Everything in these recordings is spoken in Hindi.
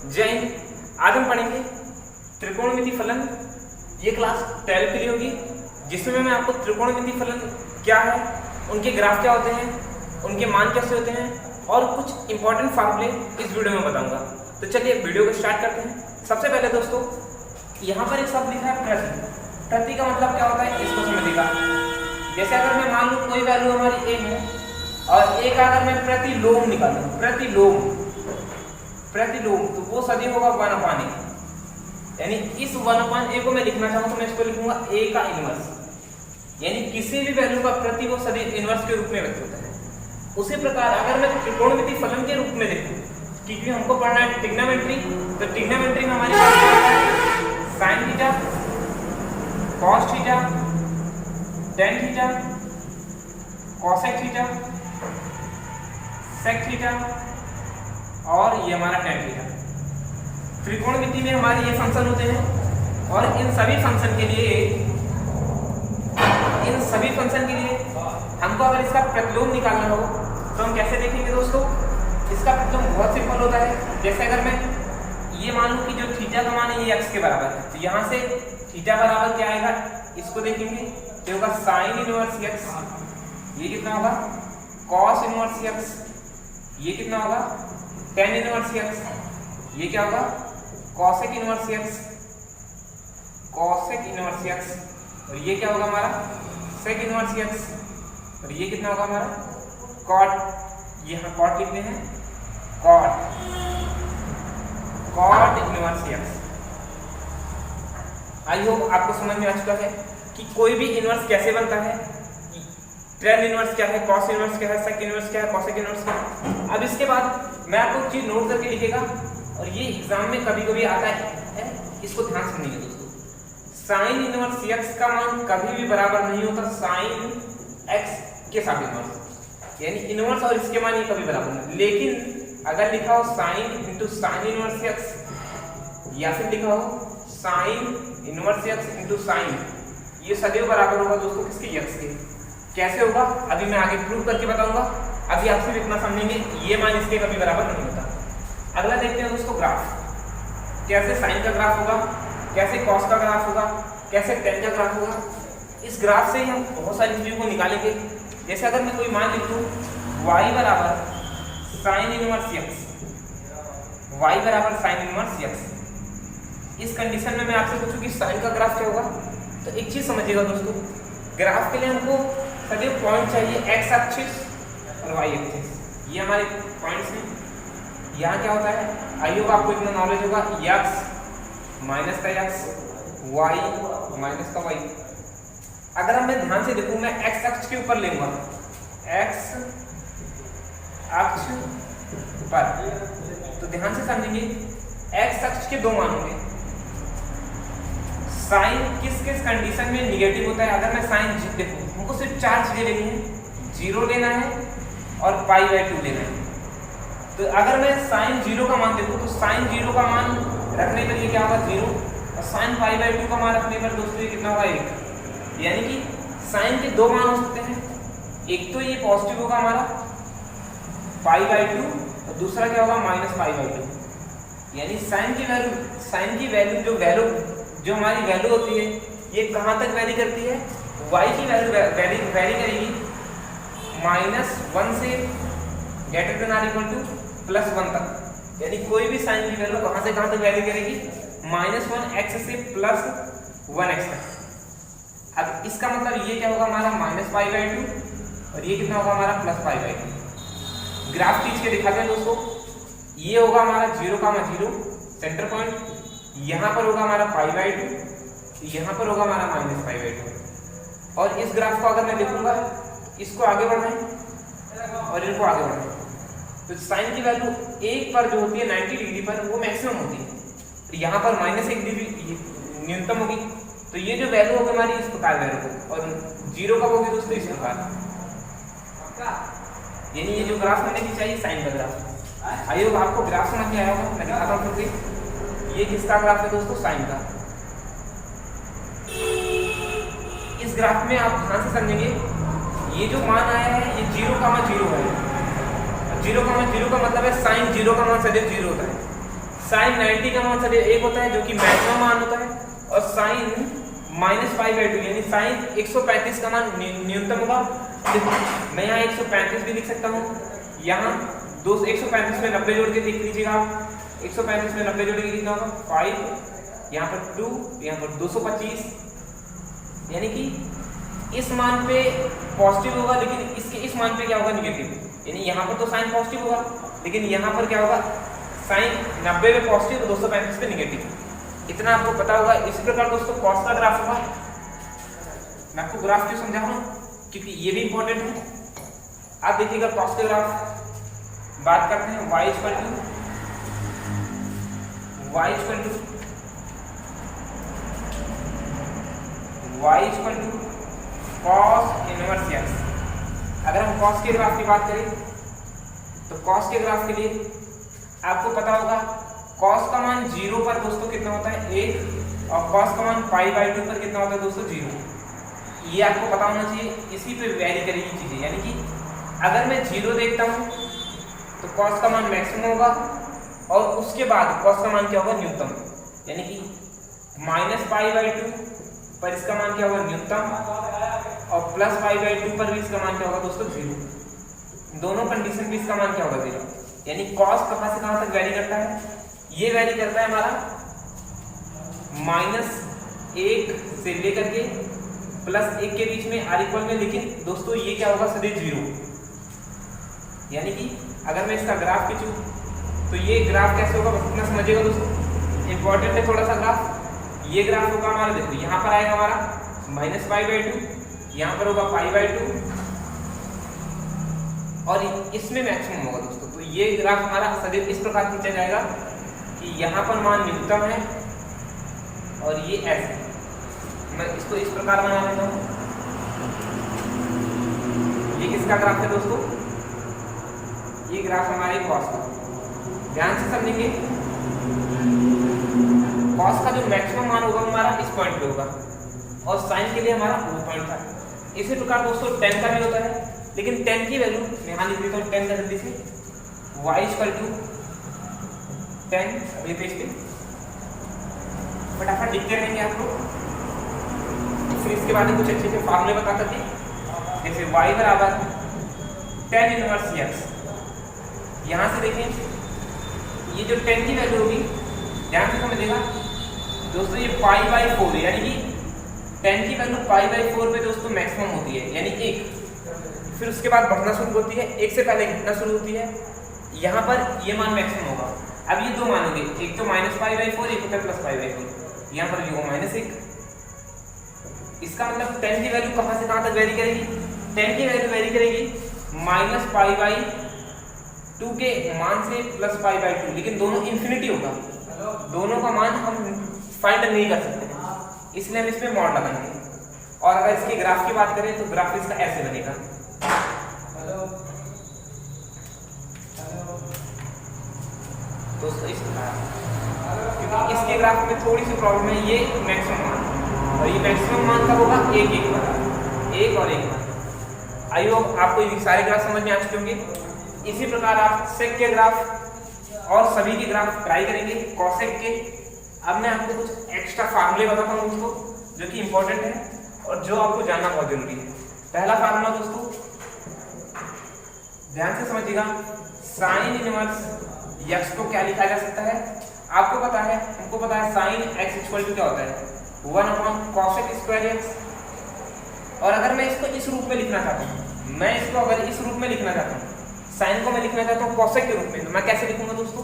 जय हिंद। आज हम पढ़ेंगे त्रिकोणमिति फलन। ये क्लास 12 के लिए होगी, जिसमें मैं आपको त्रिकोणमिति फलन क्या है, उनके ग्राफ क्या होते हैं, उनके मान कैसे होते हैं और कुछ इंपॉर्टेंट फार्मूले इस वीडियो में बताऊंगा। तो चलिए वीडियो को स्टार्ट करते हैं। सबसे पहले दोस्तों, यहाँ पर एक शब्द लिखा है प्रति। प्रति का मतलब क्या होता है, इसको समझिएगा। जैसे अगर मैं मान लूँ कोई वैल्यू हमारी a है और a का अगर मैं प्रतिलोम निकालूं, प्रतिलोम तो वो सदी होगा 1/a। यानी इस 1/a को मैं लिखना चाहूँ तो मैं इसको लिखूंगा a का इनवर्स। यानी किसी भी वैल्यू का प्रति वो सदी इनवर्स के रूप में व्यक्त होता है। उसी प्रकार अगर मैं त्रिकोणमिति फलन के रूप में देखूं, क्योंकि हमको पढ़ना है ट्रिग्नोमेट्री, तो ट्रिग्नोमेट्री में हमारे पास क्या होता है, sine theta, cos theta, tan theta, cosec theta, sec theta और ये हमारा टेन थीटा। त्रिकोणमिति में हमारे ये फंक्शन होते हैं और इन सभी फंक्शन के लिए हमको अगर इसका प्रतिलोम निकालना हो तो हम कैसे देखेंगे दोस्तों। इसका प्रतिलोम बहुत सिंपल होता है। जैसे अगर मैं ये मान लूं कि जो थीटा का मान है ये x के बराबर है, तो यहाँ से थीटा बराबर क्या आएगा, इसको देखेंगे तो होगा साइन इनवर्स x। ये कितना होगा, कॉस इनवर्स x। ये कितना होगा, टेन इनवर्स x। ये क्या होगा, cosec inverse x, cosec inverse x। और ये क्या होगा हमारा, सेक इनवर्स x। और ये कितना होगा हमारा, कॉट। यहाँ कॉट लिखते हैं, cot inverse x। I hope आपको समझ में आ चुका है कि कोई भी इनवर्स कैसे बनता है, टेन इनवर्स क्या है, कॉस इनवर्स क्या है, सेक इनवर्स क्या है, कॉसेक इनवर्स क्या है। अब इसके बाद मैं आपको चीज नोट करके लिखेगा और ये एग्जाम में कभी कभी आता है, इसको ध्यान से सुनिए दोस्तों। साइन इनवर्स x का मान कभी भी बराबर नहीं होता साइन x के साथ इनवर्स। यानी इनवर्स और इसके मान ये कभी बराबर नहीं। लेकिन अगर लिखा हो sign into sine inverse x या फिर लिखा हो sine inverse x into sine, ये सदैव बराबर होगा दोस्तों किसके, x के। कैसे होगा अभी मैं आगे प्रूव करके बताऊंगा। अभी आप सिर्फ इतना समझेंगे, ये मान इसके कभी बराबर नहीं होता। अगला देखते हैं दोस्तों ग्राफ। कैसे साइन का ग्राफ होगा, कैसे कॉस का ग्राफ होगा, कैसे टेन का ग्राफ होगा। इस ग्राफ से ही हम बहुत सारी चीजों को निकालेंगे। जैसे अगर मैं कोई मान लिख दूं y बराबर साइन इनवर्स x, y बराबर साइन इनवर्स x। इस कंडीशन में मैं आपसे पूछूं कि साइन का ग्राफ क्या होगा, तो एक चीज समझिएगा दोस्तों, ग्राफ के लिए हमको सदैव पॉइंट चाहिए, x एक्सिस और y एक्सिस। ये हमारे पॉइंट्स हैं। यहाँ क्या होता है, आइए आपको इतना नॉलेज होगा, x माइनस का x, y माइनस का y। अगर मैं ध्यान से देखूं, मैं x अक्ष के ऊपर लेऊंगा, x अक्ष पर, तो ध्यान से समझेंगे x अक्ष के दो मान होंगे। साइन किस किस कंडीशन में निगेटिव होता है। अगर मैं साइन देखूं, हमको सिर्फ चार चीजें लेनी है, 0 लेना है और π/2 लेना है। तो अगर मैं साइन 0 का मान देखूं, तो साइन 0 का मान रखने पर ये क्या होगा, 0। और साइन π/2 का मान रखने पर दोस्तों ये कितना होगा, 1। यानी कि साइन के दो मान हो सकते हैं। एक तो ये पॉजिटिव होगा हमारा π/2 और दूसरा क्या होगा, माइनस π/2। यानी साइन की वैल्यू जो हमारी वैल्यू होती है, ये कहाँ तक वैरी करती है, y की वैल्यू वैरी करेगी -1 से greater than or equal to +1 तक। यानी कोई भी साइन की वैल्यू कहाँ से कहाँ तक वैरी करेगी, -1x से +1x तक। अब इसका मतलब ये क्या होगा हमारा, -π/2 और ये कितना होगा हमारा, +π/2। ग्राफ खींच के दिखाते हैं दोस्तों। ये होगा हमारा 0, सेंटर पॉइंट। यहाँ पर होगा हमारा π/2, यहाँ पर होगा हमारा -π/2। और इस ग्राफ को अगर मैं देखूंगा, इसको आगे बढ़ाएं और इनको आगे बढ़ाएं, तो साइन की वैल्यू 1 पर जो होती है 90 डिग्री पर, वो मैक्सिमम होती है। तो यहाँ पर -1 डिग्री न्यूनतम होगी। तो ये जो वैल्यू होगी हमारी इस प्रकार वैल्यू को, और 0 कब होगी दोस्तों, इस प्रकार। यानी ये जो ग्राफ मैंने खींचा है साइन का ग्राफ। आइए आपको ग्राफ समझ में आया होगा, मैं दिखाता हूँ फिर। ये किसका ग्राफ है दोस्तों, साइन का। इस ग्राफ में आप ध्यान से समझेंगे, ये जो मान आया है ये 0, 0 है। 0 का मतलब है साइन 0 का मान सदैव 0 होता है। साइन 90 का मान सर एक होता है जो कि मैक्सिमम मान होता है, और साइन -π/2 यानी साइन 135 का मान न्यूनतम होगा। मैं यहाँ 135 भी लिख सकता हूँ, यहाँ 135 में 90 जोड़ के देख लीजिएगा आप, 135 में 90 जोड़ के कितना होगा 5, यहाँ पर 2, यहाँ पर 225, यानी कि इस मान पे पॉजिटिव होगा लेकिन इसके इस मान पे क्या होगा निगेटिव, यानी यहाँ पर तो साइन पॉजिटिव होगा लेकिन यहाँ पर क्या होगा साइन 90 में पॉजिटिव, 235 पे निगेटिव। इतना आपको पता होगा। इसी प्रकार दोस्तों कॉस का ग्राफ होगा। मैं आपको ग्राफ क्यों समझा रहा हूँ, क्योंकि ये भी इंपॉर्टेंट है। आप देखिएगा कॉस के ग्राफ बात करते हैं, y equal to cos inverse x। अगर हम कॉस के ग्राफ की बात करें तो कॉस के ग्राफ के लिए आपको पता होगा कॉस का मान 0 पर दोस्तों कितना होता है 1, और कॉस का मान π/2 पर कितना होता है दोस्तों 0। ये आपको पता होना चाहिए, इसी पे वेरी करेगी चीजें। यानी कि अगर मैं 0 देखता हूँ तो कॉस का मान मैक्सिमम होगा, और उसके बाद कॉस का मान क्या होगा न्यूनतम, यानी कि -π/2 पर इसका मान क्या होगा न्यूनतम, और +π/2 पर भी इसका मान क्या होगा दोस्तों 0। दोनों कंडीशन में इसका मान क्या होगा 0। यानी कॉस कहां से कहां तक वैरी करता है, ये वैरी करता है हमारा -1 से लेकर के +1 के बीच में r इक्वल में, लेकिन दोस्तों ये क्या होगा सदैव 0। यानी कि अगर मैं इसका ग्राफ खींचूं तो ये ग्राफ कैसे होगा बस इतना समझिएगा दोस्तों, इंपॉर्टेंट है थोड़ा सा ग्राफ। ये ग्राफ होगा हमारा, देखो यहाँ पर आएगा हमारा -π/2, यहाँ पर होगा π/2, और इसमें मैक्सिमम होगा दोस्तों। तो ये ग्राफ हमारा सदैव इस प्रकार खींचा जाएगा कि यहाँ पर मान न्यूनतम है और ये ऐसे। मैं इसको इस प्रकार बना लेता हूँ। ये किसका ग्राफ है दोस्तों, ये ग्राफ हमारे कॉस का। ध्यान से समझेंगे, कॉस का जो मैक्सिमम मान होगा हमारा इस पॉइंट पे होगा, और साइन के लिए हमारा वो पॉइंट था। इसी प्रकार दोस्तों tan का भी होता है, लेकिन tan की वैल्यू मैं यहाँ लिख देता हूँ tan का जल्दी से, y इक्वल टू tan, ये पेज पे फटाफट लिखते रहेंगे आप लोग, फिर इसके बाद कुछ अच्छे से फार्मूले बता करके, जैसे y बराबर tan इनवर्स x। यहाँ से देखें ये जो tan की वैल्यू होगी, ध्यान से समझिएगा दोस्तों, ये π/4 यानी कि tan की वैल्यू π/4 पे दोस्तों मैक्सिमम होती है, यानी 1। फिर उसके बाद बढ़ना शुरू होती है, 1 से पहले घटना शुरू होती है। यहाँ पर ये मान मैक्सिमम होगा। अब ये दो मान होंगे, एक तो -π/4, एक होता है +π/4। यहाँ पर ये होगा -1। इसका मतलब tan की वैल्यू कहाँ से कहाँ तक वेरी करेगी, tan की वैल्यू वेरी करेगी -π/2 के मान से +π/2, लेकिन दोनों इंफिनिटी होगा, दोनों का मान हम फाइंड नहीं कर सकते, इसलिए हम इसमें मॉड लगाएंगे। और अगर इसके ग्राफ की बात करें तो ग्राफ इसका ऐसे बनेगा। दोस्तों क्योंकि इसके ग्राफ में थोड़ी सी प्रॉब्लम है, ये मैक्सिमम मान, और ये मैक्सिमम मान कब होगा 1 और 1 मान। आई होप आपको ये सारे ग्राफ समझ में आ चुके होंगे। इसी प्रकार आप सेक के ग्राफ और सभी के ग्राफ ट्राई करेंगे कॉसेक के। अब मैं आपको कुछ एक्स्ट्रा फार्मूले बताता हूँ दोस्तों, जो कि इंपॉर्टेंट है और जो आपको जानना बहुत जरूरी है। पहला फार्मूला दोस्तों ध्यान से समझिएगा, साइन इनवर्स x को क्या लिखा जा सकता है, आपको पता है, हमको पता है साइन x इक्वल टू क्या होता है 1/cosec² x। और अगर मैं इसको इस रूप में लिखना चाहता हूँ, मैं इसको अगर इस रूप में लिखना चाहता हूँ, साइन को मैं लिखना चाहता हूँ कॉसेक के रूप में, तो मैं कैसे लिखूंगा दोस्तों,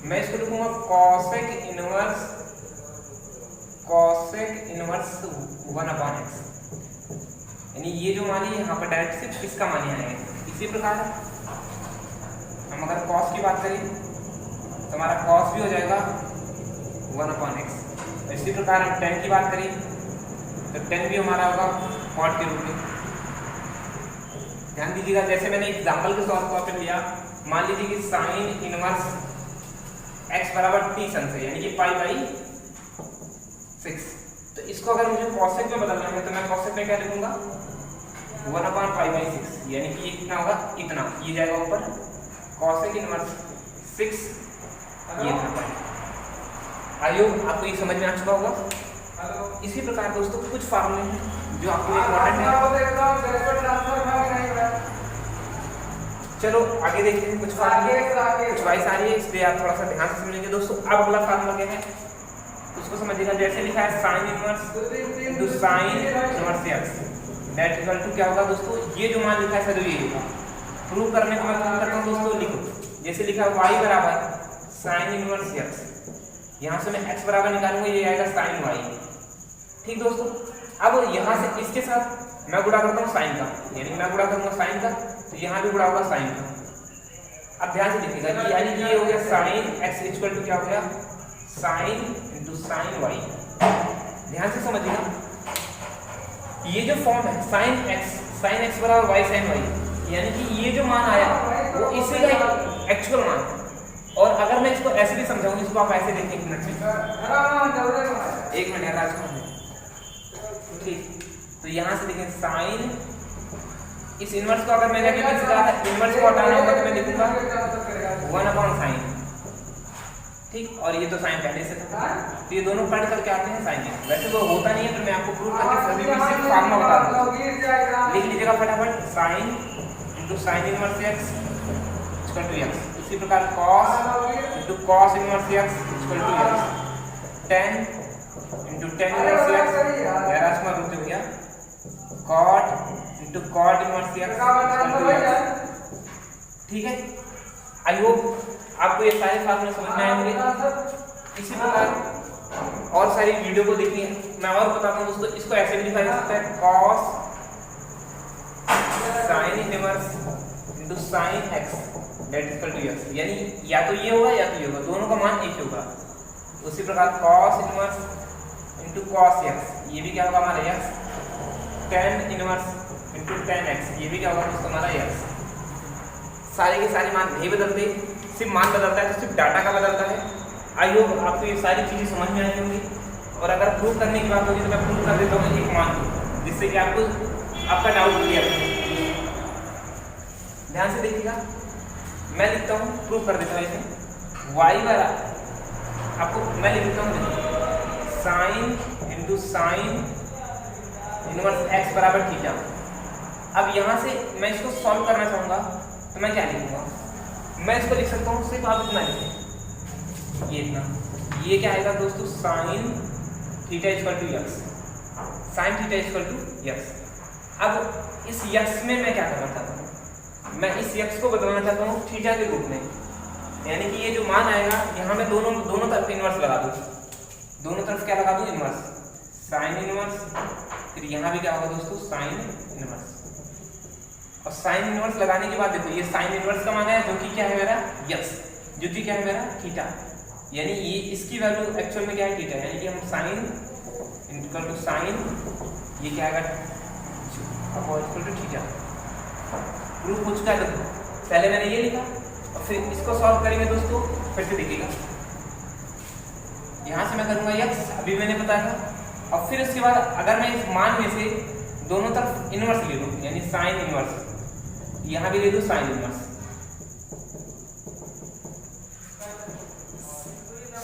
मैं इसको लिखूंगा cosec इनवर्स 1/x। यानी ये जो मान है यहाँ पर डायरेक्ट सिर्फ इसका मान यहाँ है। इसी प्रकार हम अगर cos की बात करें तो हमारा cos भी हो जाएगा 1/x। इसी प्रकार हम tan की बात करें तो tan भी हमारा होगा cot के रूप में। ध्यान दीजिएगा, जैसे मैंने एग्जाम्पल के तौर पर लिया, मान लीजिए कि साइन इनवर्स x बराबर t सन से, यानी कि π/6। तो इसको अगर मुझे cosec में बदलना है तो मैं cosec में क्या लिखूंगा 1/π/6, यानी कि ये कितना होगा इतना, ये जाएगा ऊपर cosec इनवर्स 6, ये इतना। आई होप आपको ये समझ में आ चुका होगा। इसी प्रकार दोस्तों कुछ फार्मूले हैं जो आपके लिए इम्पोर्टेंट है। चलो आगे देखते हैं। कुछ फार्मूले कुछ वाइस आ रही है, इसलिए आप थोड़ा सा ध्यान से समझेंगे दोस्तों। अब अगला फार्मूला क्या है उसको समझिएगा। जैसे लिखा है sine inverse into sine inverse x that equal to क्या होगा दोस्तों, ये जो मान लिखा है सर ये होगा। प्रूव करने को मैं क्या करता हूँ दोस्तों, लिखो जैसे लिखा है y बराबर साइन इनवर्स एक्स, यहाँ से मैं x बराबर निकालूंगा, ये आएगा साइन y। ठीक दोस्तों, अब यहाँ से इसके साथ मैं गुणा करता हूँ साइन का, यानी मैं गुणा करूंगा साइन का तो यहाँ भी गुणा होगा साइन का। अब ध्यान से देखिएगा कि यानी कि ये हो गया साइन x इक्वल टू क्या हो गया साइन इंटू साइन y। ध्यान से समझिएगा ये जो फॉर्म है साइन x बराबर y साइन y, यानी कि ये जो मान आया वो इसी का एक्चुअल मान है। और अगर मैं इसको ऐसे भी समझाऊं, इसको आप ऐसे देखें एक मिनट में, एक मिनट राजकुमार, ठीक। तो यहाँ से देखें साइन, इस इनवर्स को अगर मैंने अभी कहा था इनवर्स को हटाना होगा तो मैं लिखूंगा 1/sin, ठीक। और ये तो साइन पहले से था, तो ये दोनों पढ़ करके आते हैं साइन में। वैसे तो होता नहीं है, तो मैं आपको प्रूव करके सभी सिर्फ फार्मूला बता दूंगा। लिख लीजिएगा फटाफट, sine into sine inverse x equal to x. इसी प्रकार cos into cos inverse x equal to x, tan into tan inverse x, Rajkumar रुक गया, cot into cot inverse x equal to x. ठीक है, आई होप आपको ये सारे फार्मूले समझ में आएंगे। इसी प्रकार और सारी वीडियो को देखिए। मैं और बताता हूँ दोस्तों, इसको ऐसे भी लिखा जा सकता है cos sine inverse into sine x that equal to x, यानी या तो ये होगा या तो ये होगा, दोनों का मान एक ही होगा। उसी प्रकार cos inverse into cos x, ये भी क्या होगा हमारा x, tan inverse into tan x, ये भी क्या होगा दोस्तों हमारा एक्स। सारे के सारे मान नहीं बदलते, सिर्फ मान बदलता है तो सिर्फ डाटा का बदलता है। आई होप आपको ये सारी चीज़ें समझ में आई होंगी। और अगर प्रूव करने की बात होगी तो मैं प्रूव कर देता हूँ एक मान, जिससे कि आपको आपका डाउट क्लियर है। ध्यान से देखिएगा, मैं लिखता हूँ, प्रूव कर देता हूँ इसे। y बराबर आपको मैं लिखता हूँ sign into sine inverse x बराबर थीटा। अब यहाँ से मैं इसको सॉल्व करना चाहूँगा तो मैं क्या लिखूंगा, मैं इसको लिख सकता हूँ सिर्फ आप इतना लिखें, ये इतना, ये क्या आएगा दोस्तों sine theta equal to x, sine theta equal to x. अब इस एक्स में मैं क्या करना चाहता हूँ, मैं इस एक्स को बदलना चाहता हूँ थीटा के रूप में, यानी कि ये जो मान आएगा यहाँ मैं दोनों तरफ इनवर्स लगा दूँ, दोनों तरफ क्या लगा दूँ इनवर्स, साइन इनवर्स, फिर यहाँ भी क्या होगा दोस्तों साइन इनवर्स। और साइन इनवर्स लगाने के बाद देखो ये साइन इनवर्स का मान है जो कि क्या है मेरा एक्स, जो कि क्या है मेरा थीटा, यानी ये इसकी वैल्यू एक्चुअल में क्या है थीटा, यानी कि हम साइन इक्वल टू साइन, ये क्या आएगा इक्वल टू थीटा। प्रूफ हो चुका है। देखो पहले मैंने ये लिखा और फिर इसको सॉल्व करेंगे दोस्तों, फिर से देखिएगा, यहाँ से मैं करूँगा एक्स, अभी मैंने बताया, और फिर इसके बाद अगर मैं इस मान में से दोनों तरफ इनवर्स ले लूँ, यानी साइन इनवर्स, यहाँ भी ले लूँ साइन इनवर्स,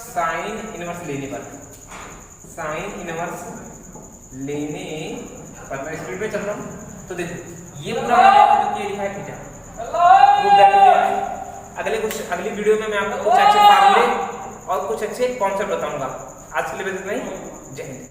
साइन इनवर्स लेने पर, साइन इनवर्स लेने पर मैं स्पीड में चल रहा हूँ, तो देखो ये पूरा जो कि लिखा है थीटा। अगली वीडियो में मैं आपको कुछ अच्छे फार्मूले और कुछ अच्छे कॉन्सेप्ट बताऊंगा। आज के लिए बस इतना ही। जय हिंद।